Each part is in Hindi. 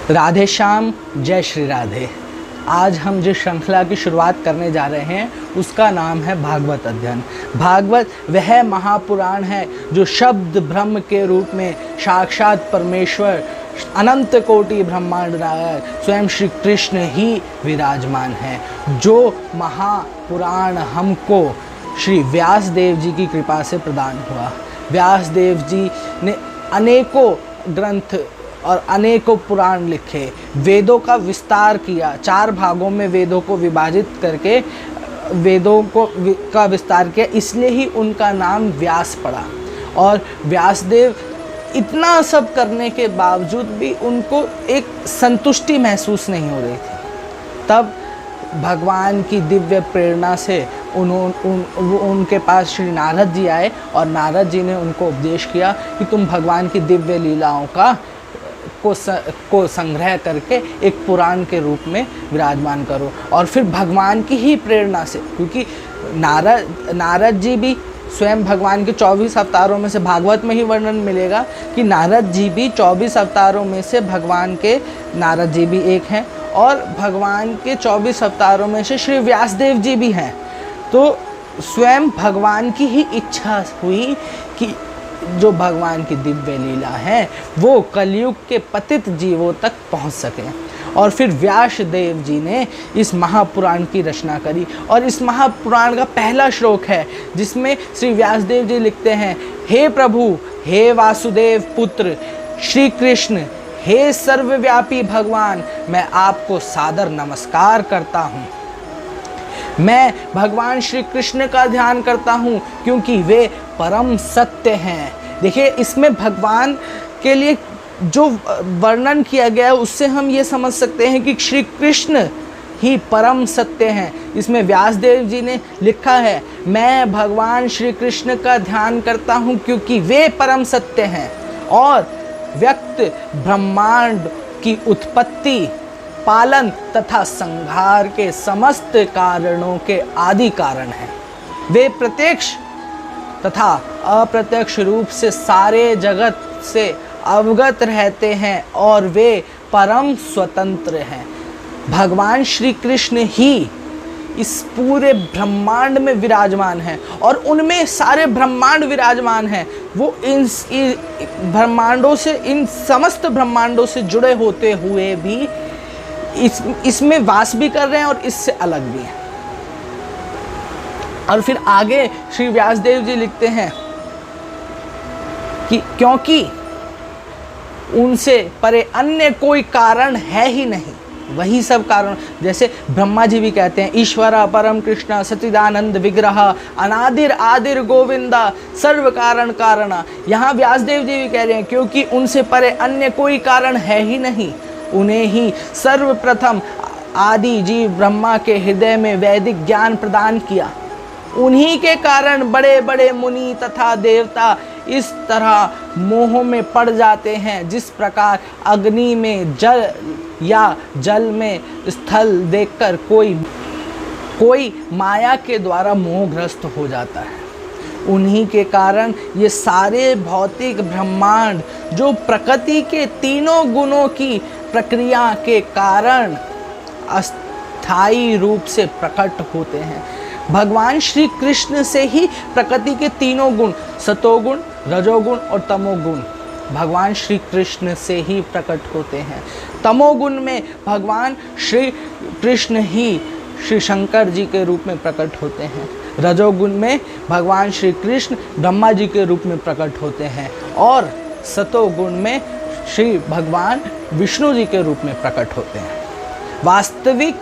राधे श्याम, जय श्री राधे। आज हम जिस श्रृंखला की शुरुआत करने जा रहे हैं उसका नाम है भागवत अध्ययन। भागवत वह महापुराण है जो शब्द ब्रह्म के रूप में साक्षात परमेश्वर अनंत कोटि ब्रह्मांड नायक स्वयं श्री कृष्ण ही विराजमान है। जो महापुराण हमको श्री व्यास देव जी की कृपा से प्रदान हुआ। व्यास देव जी ने अनेकों ग्रंथ और अनेकों पुराण लिखे, वेदों का विस्तार किया, 4 भागों में वेदों को विभाजित करके वेदों का विस्तार किया, इसलिए ही उनका नाम व्यास पड़ा। और व्यासदेव इतना सब करने के बावजूद भी उनको एक संतुष्टि महसूस नहीं हो रही थी। तब भगवान की दिव्य प्रेरणा से उनके पास श्री नारद जी आए और नारद जी ने उनको उपदेश किया कि तुम भगवान की दिव्य लीलाओं को संग्रह करके एक पुराण के रूप में विराजमान करो। और फिर भगवान की ही प्रेरणा से, क्योंकि नारद जी भी स्वयं भगवान के 24 अवतारों में से, भागवत में ही वर्णन मिलेगा कि नारद जी भी 24 अवतारों में से भगवान के, नारद जी भी एक हैं और भगवान के 24 अवतारों में से श्री व्यासदेव जी भी हैं। तो स्वयं भगवान की ही इच्छा हुई कि जो भगवान की दिव्य लीला है वो कलयुग के पतित जीवों तक पहुंच सके। और फिर व्यास देव जी ने इस महापुराण की रचना करी। और इस महापुराण का पहला श्लोक है जिसमें श्री व्यासदेव जी लिखते हैं, हे प्रभु, हे वासुदेव पुत्र श्री कृष्ण, हे सर्वव्यापी भगवान, मैं आपको सादर नमस्कार करता हूँ। मैं भगवान श्री कृष्ण का ध्यान करता हूँ क्योंकि वे परम सत्य हैं। देखिए, इसमें भगवान के लिए जो वर्णन किया गया है उससे हम ये समझ सकते हैं कि श्री कृष्ण ही परम सत्य हैं। इसमें व्यासदेव जी ने लिखा है, मैं भगवान श्री कृष्ण का ध्यान करता हूँ क्योंकि वे परम सत्य हैं और व्यक्त ब्रह्मांड की उत्पत्ति, पालन तथा संहार के समस्त कारणों के आदि कारण हैं। वे प्रत्यक्ष तथा अप्रत्यक्ष रूप से सारे जगत से अवगत रहते हैं और वे परम स्वतंत्र हैं। भगवान श्री कृष्ण ही इस पूरे ब्रह्मांड में विराजमान हैं और उनमें सारे ब्रह्मांड विराजमान हैं। वो इन ब्रह्मांडों से, इन समस्त ब्रह्मांडों से जुड़े होते हुए भी इसमें वास भी कर रहे हैं और इससे अलग भी हैं। और फिर आगे श्री व्यासदेव जी लिखते हैं कि क्योंकि उनसे परे अन्य कोई कारण है ही नहीं, वही सब कारण। जैसे ब्रह्मा जी भी कहते हैं, ईश्वरा परम कृष्ण सच्चिदानंद विग्रह अनादिर आदिर गोविंदा सर्व कारण कारणा। यहाँ व्यासदेव जी भी कह रहे हैं क्योंकि उनसे परे अन्य कोई कारण है ही नहीं, उन्हें ही सर्वप्रथम आदि जीव ब्रह्मा के हृदय में वैदिक ज्ञान प्रदान किया। उन्हीं के कारण बड़े बड़े मुनि तथा देवता इस तरह मोह में पड़ जाते हैं जिस प्रकार अग्नि में जल या जल में स्थल देखकर कोई माया के द्वारा मोहग्रस्त हो जाता है। उन्हीं के कारण ये सारे भौतिक ब्रह्मांड जो प्रकृति के तीनों गुणों की प्रक्रिया के कारण अस्थायी रूप से प्रकट होते हैं। भगवान श्री कृष्ण से ही प्रकृति के तीनों गुण, सतोगुण, रजोगुण और तमोगुण, भगवान श्री कृष्ण से ही प्रकट होते हैं। तमोगुण में भगवान श्री कृष्ण ही श्री शंकर जी के रूप में प्रकट होते हैं। रजोगुण में भगवान श्री कृष्ण ब्रह्मा जी के रूप में प्रकट होते हैं और सतोगुण में श्री भगवान विष्णु जी के रूप में प्रकट होते हैं। वास्तविक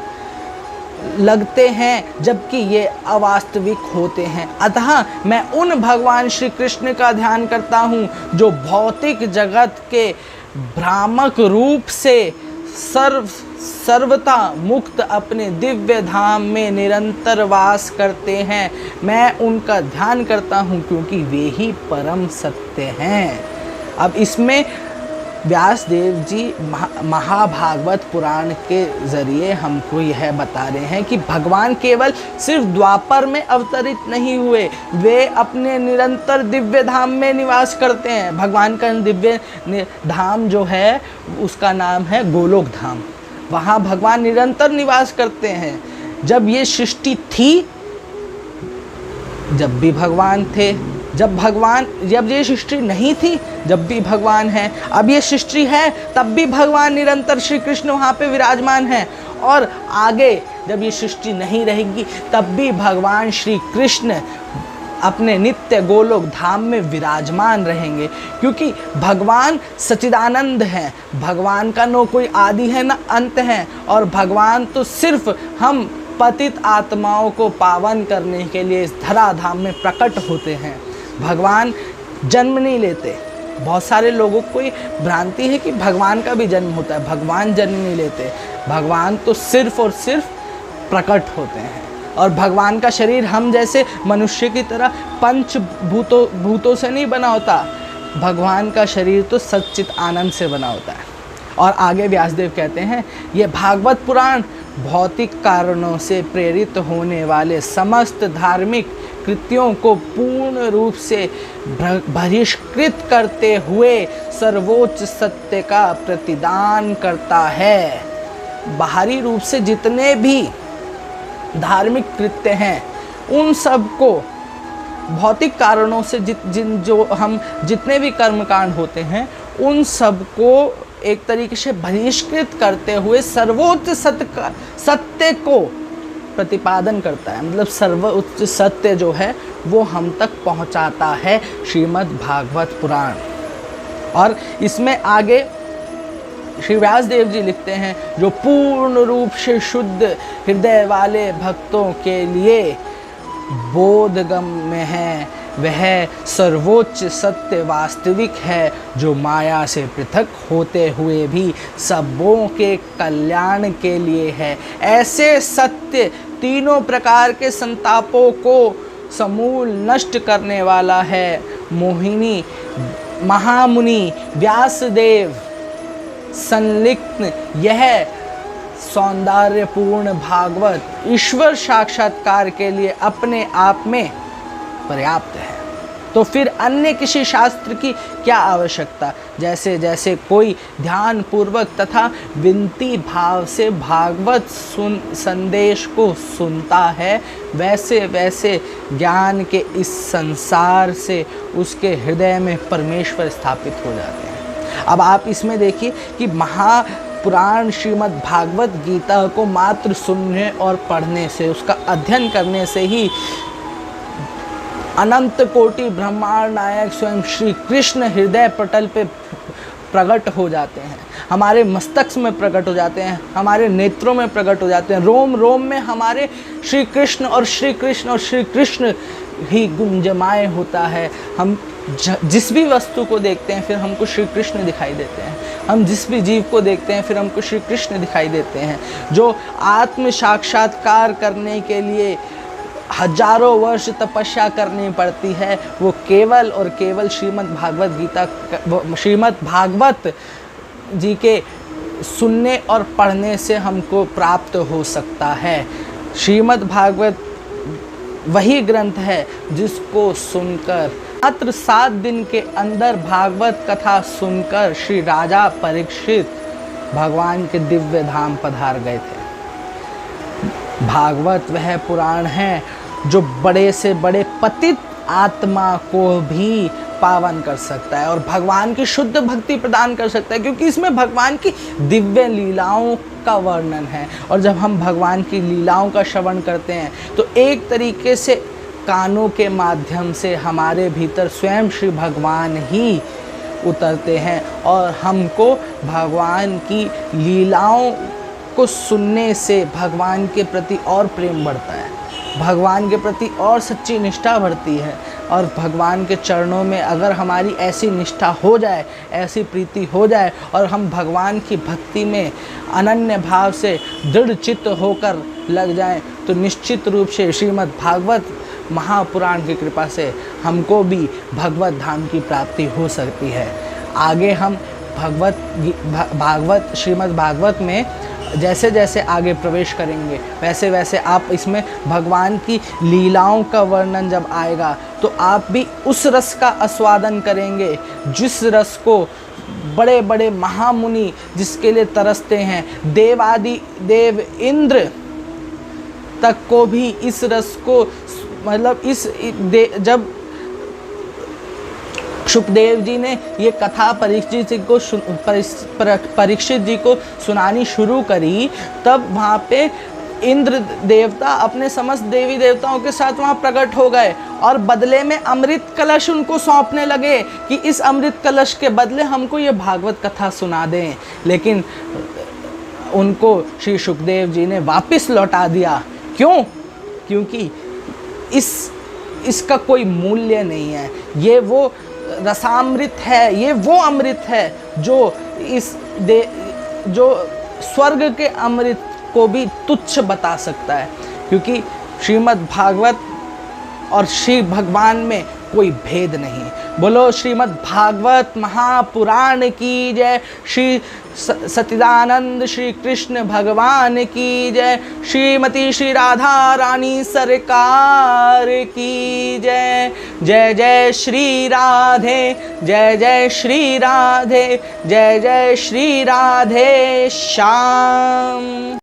लगते हैं जबकि ये अवास्तविक होते हैं। अतः मैं उन भगवान श्री कृष्ण का ध्यान करता हूँ जो भौतिक जगत के भ्रामक रूप से सर्वथा मुक्त अपने दिव्य धाम में निरंतर वास करते हैं। मैं उनका ध्यान करता हूँ क्योंकि वे ही परम सत्य हैं। अब इसमें व्यास देव जी महाभागवत पुराण के ज़रिए हमको यह बता रहे हैं कि भगवान केवल सिर्फ द्वापर में अवतरित नहीं हुए, वे अपने निरंतर दिव्य धाम में निवास करते हैं। भगवान का दिव्य धाम जो है उसका नाम है गोलोक धाम। वहाँ भगवान निरंतर निवास करते हैं। जब ये सृष्टि थी, जब भी भगवान थे, जब ये सृष्टि नहीं थी, जब भी भगवान है, अब ये सृष्टि है तब भी भगवान निरंतर श्री कृष्ण वहाँ पे विराजमान है, और आगे जब ये सृष्टि नहीं रहेगी तब भी भगवान श्री कृष्ण अपने नित्य गोलोक धाम में विराजमान रहेंगे, क्योंकि भगवान सच्चिदानंद हैं। भगवान का न कोई आदि है न अंत है, और भगवान तो सिर्फ हम पतित आत्माओं को पावन करने के लिए इस धराधाम में प्रकट होते हैं। भगवान जन्म नहीं लेते। बहुत सारे लोगों को ये भ्रांति है कि भगवान का भी जन्म होता है। भगवान जन्म नहीं लेते। भगवान तो सिर्फ और सिर्फ प्रकट होते हैं, और भगवान का शरीर हम जैसे मनुष्य की तरह पंच भूतों से नहीं बना होता। भगवान का शरीर तो सच्चित आनंद से बना होता है। और आगे व्यासदेव कहते हैं, ये भागवत पुराण भौतिक कारणों से प्रेरित होने वाले समस्त धार्मिक कृत्यों को पूर्ण रूप से बहिष्कृत करते हुए सर्वोच्च सत्य का प्रतिदान करता है। बाहरी रूप से जितने भी धार्मिक कृत्य हैं, उन सब को भौतिक कारणों से जितने भी कर्मकांड होते हैं, उन सब को एक तरीके से बहिष्कृत करते हुए सर्वोच्च सत्य को प्रतिपादन करता है। मतलब सर्वोच्च सत्य जो है वो हम तक पहुंचाता है श्रीमद् भागवत पुराण। और इसमें आगे श्री व्यासदेव जी लिखते हैं, जो पूर्ण रूप से शुद्ध हृदय वाले भक्तों के लिए बोधगम्य है, वह सर्वोच्च सत्य वास्तविक है, जो माया से पृथक होते हुए भी सबों के कल्याण के लिए है। ऐसे सत्य तीनों प्रकार के संतापों को समूल नष्ट करने वाला है। मोहिनी महामुनि व्यासदेव संलिग्न यह सौंदर्यपूर्ण भागवत ईश्वर साक्षात्कार के लिए अपने आप में पर्याप्त है। तो फिर अन्य किसी शास्त्र की क्या आवश्यकता। जैसे जैसे कोई ध्यान पूर्वक तथा विनती भाव से भागवत संदेश को सुनता है, वैसे वैसे ज्ञान के इस संसार से उसके हृदय में परमेश्वर स्थापित हो जाते हैं। अब आप इसमें देखिए कि महापुराण श्रीमद् भागवत गीता को मात्र सुनने और पढ़ने से, उसका अध्ययन करने से ही अनंत कोटि ब्रह्मांड नायक स्वयं श्री कृष्ण हृदय पटल पे प्रकट हो जाते हैं, हमारे मस्तक में प्रकट हो जाते हैं, हमारे नेत्रों में प्रकट हो जाते हैं। रोम रोम में हमारे श्री कृष्ण और श्री कृष्ण और श्री कृष्ण ही गुंजमाए होता है। हम जिस भी वस्तु को देखते हैं फिर हमको श्री कृष्ण दिखाई देते हैं। हम जिस भी जीव को देखते हैं फिर हमको श्री कृष्ण दिखाई देते हैं। जो आत्म साक्षात्कार करने के लिए हजारों वर्ष तपस्या करनी पड़ती है, वो केवल और केवल श्रीमद् भागवत जी के सुनने और पढ़ने से हमको प्राप्त हो सकता है। श्रीमद् भागवत वही ग्रंथ है जिसको सुनकर मात्र 7 दिन के अंदर भागवत कथा सुनकर श्री राजा परीक्षित भगवान के दिव्य धाम पधार गए थे। भागवत वह पुराण है जो बड़े से बड़े पतित आत्मा को भी पावन कर सकता है और भगवान की शुद्ध भक्ति प्रदान कर सकता है, क्योंकि इसमें भगवान की दिव्य लीलाओं का वर्णन है। और जब हम भगवान की लीलाओं का श्रवण करते हैं तो एक तरीके से कानों के माध्यम से हमारे भीतर स्वयं श्री भगवान ही उतरते हैं और हमको भगवान की लीलाओं को सुनने से भगवान के प्रति और प्रेम बढ़ता है, भगवान के प्रति और सच्ची निष्ठा बढ़ती है। और भगवान के चरणों में अगर हमारी ऐसी निष्ठा हो जाए, ऐसी प्रीति हो जाए और हम भगवान की भक्ति में अनन्य भाव से दृढ़ चित्त होकर लग जाएं, तो निश्चित रूप से श्रीमद् भागवत महापुराण की कृपा से हमको भी भगवत धाम की प्राप्ति हो सकती है। आगे हम भागवत श्रीमद् भागवत में जैसे जैसे आगे प्रवेश करेंगे वैसे वैसे आप इसमें भगवान की लीलाओं का वर्णन जब आएगा तो आप भी उस रस का आस्वादन करेंगे जिस रस को बड़े बड़े महामुनि जिसके लिए तरसते हैं, देवादि देव इंद्र तक को भी इस रस को मतलब जब शुकदेव जी ने ये कथा परीक्षित जी को सुनानी शुरू करी, तब वहाँ पे इंद्र देवता अपने समस्त देवी देवताओं के साथ वहाँ प्रकट हो गए और बदले में अमृत कलश उनको सौंपने लगे कि इस अमृत कलश के बदले हमको ये भागवत कथा सुना दें। लेकिन उनको श्री शुकदेव जी ने वापस लौटा दिया। क्यों? क्योंकि इसका कोई मूल्य नहीं है। ये वो रसामृत है, ये वो अमृत है जो जो स्वर्ग के अमृत को भी तुच्छ बता सकता है। क्योंकि श्रीमद् भागवत और श्री भगवान में कोई भेद नहीं। बोलो श्रीमद् भागवत महापुराण की जय। श्री सच्चिदानंद श्री कृष्ण भगवान की जय। श्रीमती श्री राधा रानी सरकार की जय। जय जय श्री राधे, जय जय श्री राधे, जय जय श्री राधे श्याम।